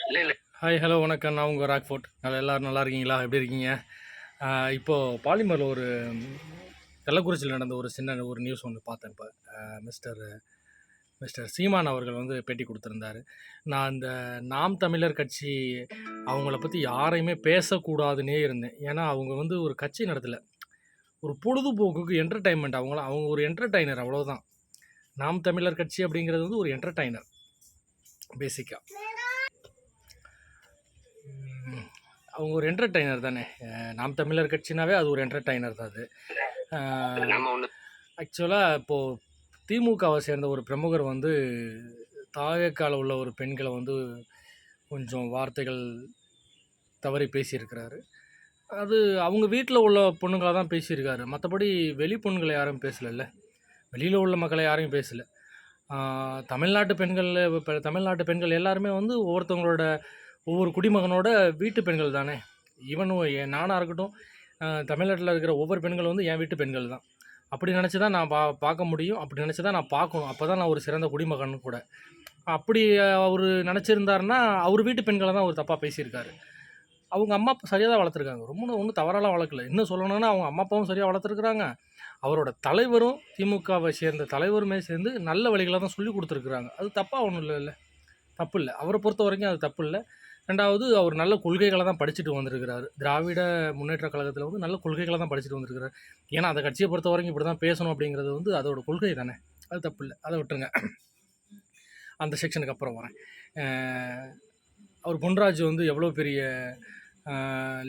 Hi, hello, வணக்கம். நான் உங்கள் ராக்ஃபோர்ட். எல்லோரும் நல்லா இருக்கீங்களா? எப்படி இருக்கீங்க? இப்போது பாலிமரில் ஒரு கள்ளக்குறிச்சியில் நடந்த ஒரு சின்ன ஒரு நியூஸ் ஒன்று பார்த்தேன். இப்போ மிஸ்டர் மிஸ்டர் சீமான் அவர்கள் வந்து பேட்டி கொடுத்துருந்தாரு. நான் இந்த நாம் தமிழர் கட்சி அவங்கள பற்றி யாரையுமே பேசக்கூடாதுன்னே இருந்தேன். ஏன்னா அவங்க வந்து ஒரு கட்சி நடத்தலை, ஒரு பொழுதுபோக்குக்கு என்டர்டைன்மெண்ட். அவங்க ஒரு என்டர்டைனர், அவ்வளோதான். நாம் தமிழர் கட்சி அப்படிங்கிறது வந்து ஒரு என்டர்டைனர் பேசிக்காக. அவங்க ஒரு என்டர்டெய்னர் தானே. நாம் தமிழர் கட்சினாவே அது ஒரு என்டர்டெய்னர் தான் அது. ஆக்சுவலாக இப்போது திமுகவை சேர்ந்த ஒரு பிரமுகர் வந்து தாயக்கால உள்ள ஒரு பெண்களை வந்து கொஞ்சம் வார்த்தைகள் தவறி பேசியிருக்கிறாரு. அது அவங்க வீட்டில் உள்ள பொண்ணுங்களை தான் பேசியிருக்காரு. மற்றபடி வெளி பொண்ணுங்களை யாரும் பேசலைல்ல, வெளியில் உள்ள மக்களை யாரையும் பேசலை. தமிழ்நாட்டு பெண்கள், இப்போ தமிழ்நாட்டு பெண்கள் எல்லாருமே வந்து ஒவ்வொருத்தவங்களோட ஒவ்வொரு குடிமகனோட வீட்டு பெண்கள் தானே. ஈவனும் நானாக இருக்கட்டும், தமிழ்நாட்டில் இருக்கிற ஒவ்வொரு பெண்கள் வந்து என் வீட்டு பெண்கள் தான். அப்படி நினச்சி தான் நான் பார்க்க முடியும், அப்படி நினச்சி தான் நான் பார்க்கணும். அப்போ தான் நான் ஒரு சிறந்த குடிமகன் கூட. அப்படி அவர் நினச்சிருந்தாருன்னா அவர் வீட்டு பெண்களை தான் அவர் தப்பாக பேசியிருக்காரு. அவங்க அம்மா அப்பா சரியாக தான் வளர்த்துருக்காங்க, ரொம்ப ஒன்றும் தவறாலாம் வளர்க்கல. இன்னும் சொல்லணும்னா அவங்க அம்மா அப்பாவும் சரியாக வளர்த்துருக்குறாங்க. அவரோட தலைவரும் திமுகவை சேர்ந்த தலைவருமே சேர்ந்து நல்ல வழிகளை தான் சொல்லி கொடுத்துருக்குறாங்க. அது தப்பாக ஒன்றும் இல்லை, தப்பு இல்லை. அவரை பொறுத்த வரைக்கும் அது தப்பு இல்லை. ரெண்டாவது, அவர் நல்ல கொள்கைகளை தான் படிச்சுட்டு வந்திருக்கிறாரு. திராவிட முன்னேற்ற கழகத்தில் வந்து நல்ல கொள்கைகளை தான் படிச்சுட்டு வந்திருக்கிறார். ஏன்னா அந்த கட்சியை பொறுத்த வரைக்கும் இப்படி தான் பேசணும் அப்படிங்கிறது வந்து அதோட கொள்கை தானே. அது தப்பு இல்லை, அதை விட்டுருங்க. அந்த செக்ஷனுக்கு அப்புறம் வரேன். அவர் பொன்ராஜ் வந்து எவ்வளோ பெரிய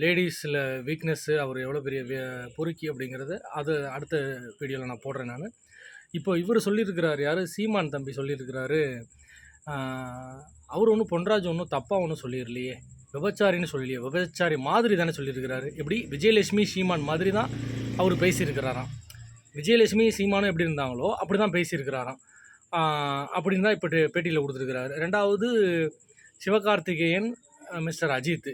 லேடிஸில் வீக்னஸ்ஸு, அவர் எவ்வளோ பெரிய பொறுக்கி அப்படிங்கிறது அது அடுத்த வீடியோவில் நான் போடுறேன் நான். இப்போ இவர் சொல்லியிருக்கிறார், யார், சீமான் தம்பி சொல்லியிருக்கிறாரு, அவர் ஒன்றும் பொன்ராஜ் ஒன்றும் தப்பாக ஒன்றும் சொல்லிடலையே, விபச்சாரின்னு சொல்லலையே, விபச்சாரி மாதிரி தானே சொல்லியிருக்கிறாரு. எப்படி விஜயலட்சுமி சீமான் மாதிரி தான் அவர் பேசியிருக்கிறாராம். விஜயலட்சுமி சீமானும் எப்படி இருந்தாங்களோ அப்படி தான் பேசியிருக்கிறாராம். அப்படின்னு தான் இப்போ பேட்டியில் கொடுத்துருக்கிறாரு. ரெண்டாவது, சிவகார்த்திகேயன், மிஸ்டர் அஜித்,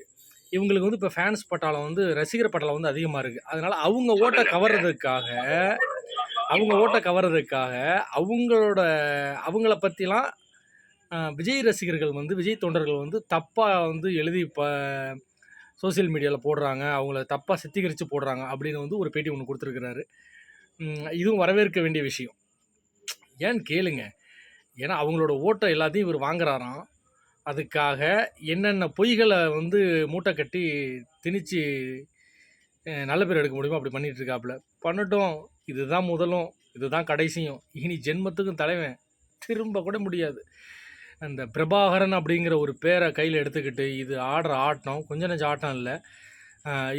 இவங்களுக்கு வந்து இப்போ ஃபேன்ஸ் பட்டாளம் வந்து ரசிகர் பட்டாளம் வந்து அதிகமாக இருக்குது. அதனால் அவங்க ஓட்டை கவர்றதுக்காக அவங்கள பற்றிலாம் விஜய் ரசிகர்கள் வந்து, விஜய் தொண்டர்கள் வந்து தப்பாக வந்து எழுதி இப்போ சோசியல் மீடியாவில் போடுறாங்க, அவங்கள தப்பாக சித்தரித்து போடுறாங்க அப்படின்னு வந்து ஒரு பேட்டி ஒன்று கொடுத்துருக்கிறாரு. இதுவும் வரவேற்க வேண்டிய விஷயம். ஏன்னு கேளுங்க. ஏன்னா அவங்களோட ஓட்டை எல்லாத்தையும் இவர் வாங்குறாராம். அதுக்காக என்னென்ன பொய்களை வந்து மூட்டை கட்டி திணிச்சு நல்ல பேர் எடுக்க முடியுமோ அப்படி பண்ணிகிட்டு இருக்காப்புல. பண்ணட்டும். இதுதான் முதலும், இதுதான் கடைசியும். இனி ஜென்மத்துக்கும் தலைவன் திரும்ப கூட முடியாது. அந்த பிரபாகரன் அப்படிங்கிற ஒரு பேரை கையில் எடுத்துக்கிட்டு இது ஆடுற ஆட்டம் கொஞ்சம் நெஞ்ச ஆட்டம் இல்லை.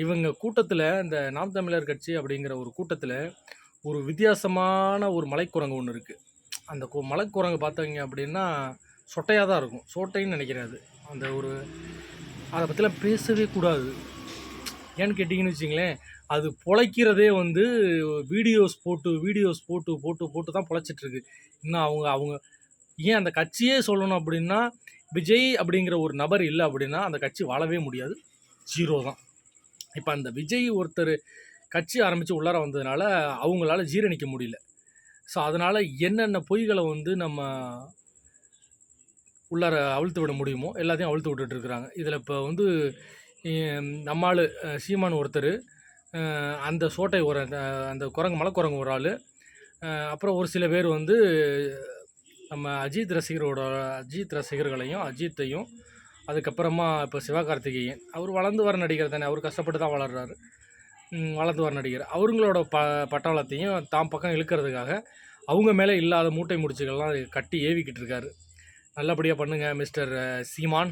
இவங்க கூட்டத்தில், இந்த நாம் தமிழர் கட்சி அப்படிங்கிற ஒரு கூட்டத்தில் ஒரு வித்தியாசமான ஒரு மலைக்குரங்கு ஒன்று இருக்குது. அந்த மலைக்குரங்கு பார்த்தீங்க அப்படின்னா சொட்டையாக தான் இருக்கும், சோட்டைன்னு நினைக்கிறாது. அந்த ஒரு அதை பற்றிலாம் பேசவே கூடாது. ஏன்னு கேட்டிங்கன்னு வச்சிங்களேன், அது பொழைக்கிறதே வந்து வீடியோஸ் போட்டு தான் பொழைச்சிட்ருக்கு. இன்னும் அவங்க ஏன் அந்த கட்சியே சொல்லணும் அப்படின்னா, விஜய் அப்படிங்கிற ஒரு நபர் இல்லை அப்படின்னா அந்த கட்சி வாழவே முடியாது, ஜீரோ தான். இப்போ அந்த விஜய் ஒருத்தர் கட்சி ஆரம்பித்து உள்ளார வந்ததுனால அவங்களால ஜீரணிக்க முடியல. ஸோ அதனால் என்னென்ன பொய்களை வந்து நம்ம உள்ளார அவிழ்த்து விட முடியுமோ எல்லாத்தையும் அவிழ்த்து விட்டுட்டுருக்குறாங்க. இதில் இப்போ வந்து நம்மால் சீமான் ஒருத்தர், அந்த சோட்டை ஒரு அந்த மலைக்குரங்கு ஒரு ஆள், அப்புறம் ஒரு சில பேர் வந்து நம்ம அஜித் ரசிகர்களையும் அஜித்தையும், அதுக்கப்புறமா இப்போ சிவகார்த்திகேயன், அவர் வளர்ந்து வர நடிகர் தானே, அவர் கஷ்டப்பட்டு தான் வளர்கிறாரு, வளர்ந்து வர நடிகர், அவங்களோட பட்டாளத்தையும் தாம் பக்கம் இழுக்கிறதுக்காக அவங்க மேலே இல்லாத மூட்டை முடிச்சுகள்லாம் கட்டி ஏவிக்கிட்டு இருக்காரு. நல்லபடியாக பண்ணுங்கள் மிஸ்டர் சீமான்.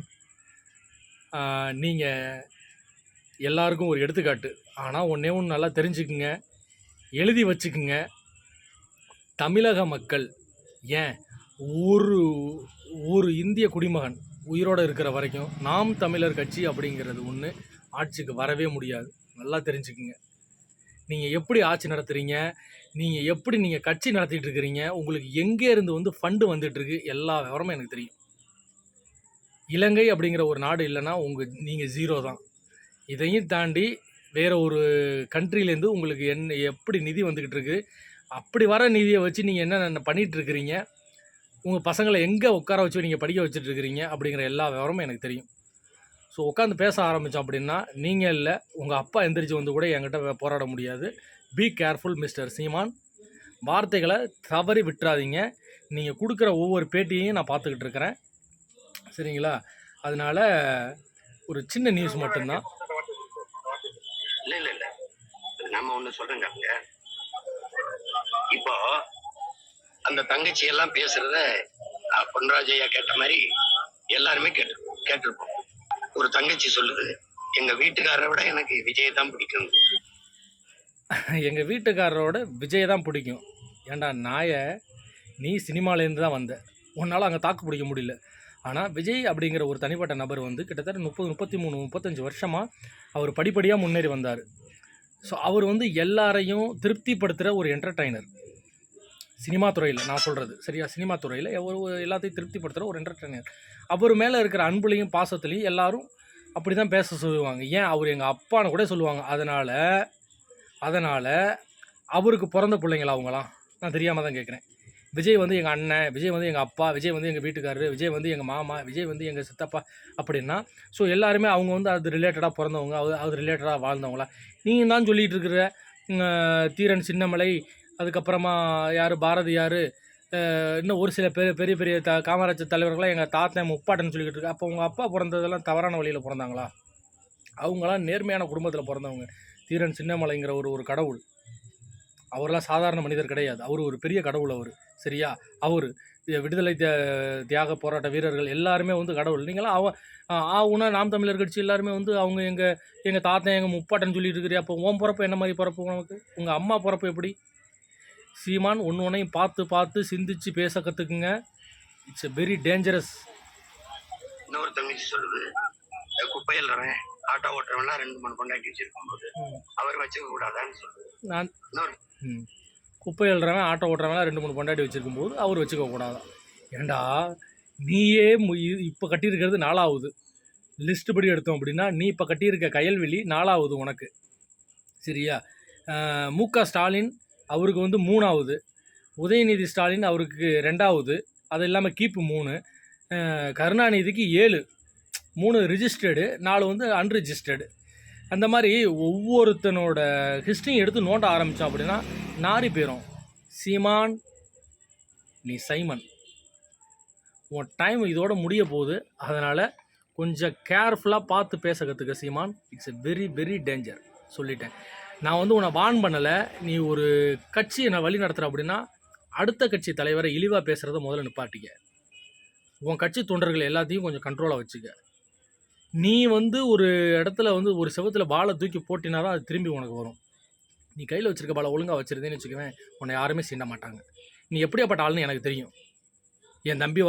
நீங்கள் எல்லாருக்கும் ஒரு எடுத்துக்காட்டு. ஆனால் ஒன்றே ஒன்று நல்லா தெரிஞ்சுக்குங்க, எழுதி வச்சுக்குங்க. தமிழக மக்கள், ஏன் ஒரு இந்திய குடிமகன் உயிரோடு இருக்கிற வரைக்கும் நாம் தமிழர் கட்சி அப்படிங்கிறது ஒன்று ஆட்சிக்கு வரவே முடியாது. நல்லா தெரிஞ்சுக்குங்க. நீங்கள் எப்படி ஆட்சி நடத்துகிறீங்க, நீங்கள் கட்சி நடத்திட்டு இருக்கிறீங்க, உங்களுக்கு எங்கே இருந்து வந்து ஃபண்டு வந்துட்டுருக்கு, எல்லா விவரமும் எனக்கு தெரியும். இலங்கை அப்படிங்கிற ஒரு நாடு இல்லைன்னா நீங்கள் ஜீரோ தான். இதையும் தாண்டி வேறு ஒரு கண்ட்ரிலேருந்து உங்களுக்கு எப்படி நிதி வந்துக்கிட்டு இருக்குது, அப்படி வர நிதியை வச்சு நீங்கள் என்ன பண்ணிகிட்ருக்கிறீங்க, உங்கள் பசங்களை எங்கே உட்கார வச்சு நீங்கள் படிக்க வச்சுட்ருக்கிறீங்க அப்படிங்கிற எல்லா விவரமும் எனக்கு தெரியும். ஸோ உட்காந்து பேச ஆரம்பித்தோம் அப்படின்னா நீங்கள் இல்லை, உங்கள் அப்பா எந்திரிச்சு வந்து கூட என்கிட்ட போராட முடியாது. பி கேர்ஃபுல் மிஸ்டர் சீமான். வார்த்தைகளை தவறி விட்டுறாதீங்க. நீங்கள் கொடுக்குற ஒவ்வொரு பேட்டியையும் நான் பார்த்துக்கிட்டு இருக்கிறேன், சரிங்களா? அதனால ஒரு சின்ன நியூஸ் மட்டும்தான். இல்ல இல்ல இல்ல, நம்ம ஒண்ணு சொல்றேங்க. இப்போ அந்த தங்கச்சி எல்லாம் பேசுறத பொன்ராஜ் ஐயா கேட்ட மாதிரி எல்லாருமே கேட்டிருப்போம். ஒரு தங்கச்சி சொல்லுது, எங்க வீட்டுக்காரரை விட எனக்கு விஜய் தான் பிடிக்கும். எங்கள் வீட்டுக்காரரோட விஜய் தான் பிடிக்கும். ஏண்டா நாய, நீ சினிமாலேருந்து தான் வந்த, உன்னால் அங்கே தாக்கு பிடிக்க முடியல. ஆனால் விஜய் அப்படிங்கிற ஒரு தனிப்பட்ட நபர் வந்து கிட்டத்தட்ட 30, 33, 35 வருஷமாக அவர் படிப்படியாக முன்னேறி வந்தார். ஸோ அவர் வந்து எல்லாரையும் திருப்திப்படுத்துகிற ஒரு என்டர்டைனர். சினிமா துறையில் நான் சொல்கிறது சரியா, சினிமா துறையில் எல்லாத்தையும் திருப்திப்படுத்துகிற ஒரு என்டர்டைனர். அவர் மேலே இருக்கிற அன்புலையும் பாசத்துலையும் எல்லாரும் அப்படி தான் பேச சொல்லுவாங்க. ஏன், அவர் எங்கள் அப்பான்னு கூட சொல்லுவாங்க. அதனால் அவருக்கு பிறந்த பிள்ளைங்களா அவங்களாம்? நான் தெரியாமல் தான் கேட்குறேன். விஜய் வந்து எங்கள் அண்ணன், விஜய் வந்து எங்கள் அப்பா, விஜய் வந்து எங்கள் வீட்டுக்காரரு, விஜய் வந்து எங்கள் மாமா, விஜய் வந்து எங்கள் சித்தப்பா அப்படின்னா, ஸோ எல்லாருமே அவங்க வந்து அது ரிலேட்டடாக பிறந்தவங்க, அது ரிலேட்டடாக வாழ்ந்தவங்களா? நீங்கள் தான் சொல்லிகிட்டு இருக்கிற தீரன் சின்னமலை, அதுக்கப்புறமா யார் பாரதியார், இன்னும் ஒரு சில பெரிய பெரிய காமராஜர் தலைவர்களாம் எங்கள் தாத்தன் முப்பாட்டன்னு சொல்லிக்கிட்டு இருக்கு. அப்போ உங்கள் அப்பா பிறந்ததெல்லாம் தவறான வழியில் பிறந்தாங்களா? அவங்களாம் நேர்மையான குடும்பத்தில் பிறந்தவங்க. தீரன் சின்னமலைங்கிற ஒரு கடவுள். அவரெல்லாம் சாதாரண மனிதர் கிடையாது. அவர் ஒரு பெரிய கடவுள். அவர் சரியா, அவர் விடுதலை தியாக போராட்ட வீரர்கள் எல்லாருமே வந்து கடவுள். நீங்களாம் ஆகுனா நாம் தமிழர் கட்சி எல்லாருமே வந்து அவங்க எங்கள் தாத்தன் எங்கள் முப்பாட்டன்னு சொல்லிட்டு இருக்கிறியா? அப்போ உன் பிறப்பு என்ன மாதிரி பிறப்பு உனக்கு? உங்கள் அம்மா பிறப்பு எப்படி? சீமான், ஒன்றையும் பார்த்து சிந்திச்சு பேச கற்றுக்குங்க. It's a very dangerous. இன்னொரு தங்கச்சி சொல்லுது, குப்பையில் ஆட்டோ ஓட்டுறவெல்லாம் 2-3 பொண்டாட்டி வச்சிருக்கும் போது அவர் வச்சுக்க கூடாதான்னு சொல்லுது. நான் குப்பை எழுறவன் ஆட்டோ ஓட்டுறவன் 2-3 பொண்டாட்டி வச்சுருக்கும் போது அவர் வச்சுக்க கூடாதான்? ஏண்டா, நீயே இப்போ கட்டியிருக்கிறது 4வது லிஸ்ட்டு படி எடுத்தோம் அப்படின்னா, நீ இப்போ கட்டியிருக்க கயல்வெளி 4வது உனக்கு, சரியா? மு.க. ஸ்டாலின் அவருக்கு வந்து 3வது, உதயநிதி ஸ்டாலின் அவருக்கு 2வது, அது இல்லாமல் கீப்பு 3, கருணாநிதிக்கு 7, 3 ரிஜிஸ்டர்டு, 4 வந்து அன்ரிஜிஸ்டர்டு. அந்த மாதிரி ஒவ்வொருத்தனோட ஹிஸ்ட்ரியும் எடுத்து நோண்ட ஆரம்பித்தோம் அப்படின்னா நாரி போயிடும். சீமான், நீ சைமன், உன் டைம் இதோட முடிய போகுது. அதனால் கொஞ்சம் கேர்ஃபுல்லாக பார்த்து பேச கற்றுக்க Seeman. It's a very very danger. சொல்லிட்டேன். நான் வந்து உன்னை வான் பண்ணலை. நீ ஒரு கட்சியை நான் வழி நடத்துகிற அப்படின்னா அடுத்த கட்சி தலைவரை இழிவாக பேசுகிறத முதல்ல நிப்பாட்டிக்க. உன் கட்சி தொண்டர்கள் எல்லாத்தையும் கொஞ்சம் கண்ட்ரோலாக வச்சுக்க. நீ வந்து ஒரு இடத்துல வந்து ஒரு செவத்தில் பாலை தூக்கி போட்டினா தான் அது திரும்பி உனக்கு வரும். நீ கையில் வச்சுருக்க பாலை ஒழுங்காக வச்சுருந்தேன்னு வச்சுக்குவேன், உன்னை யாருமே சீண்ட மாட்டாங்க. நீ எப்படியாப்பட்ட ஆள்னு எனக்கு தெரியும். என் தம்பி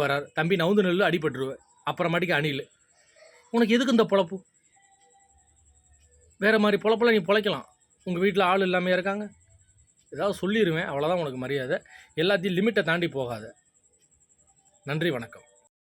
வரார், தம்பி நவுந்து நெல்லு அடிபட்டுருவேன், அப்புறமாட்டிக்கு அணில். உனக்கு எதுக்கு இந்த பொழப்பு? வேறு மாதிரி பொழப்பெல்லாம் நீ பொழைக்கலாம். உங்கள் வீட்டில் ஆள் இல்லாமல் இருக்காங்க, ஏதாவது சொல்லிடுவேன், அவ்வளோதான் உனக்கு மரியாதை. எல்லாத்தையும் லிமிட்டை தாண்டி போகாத. நன்றி, வணக்கம்.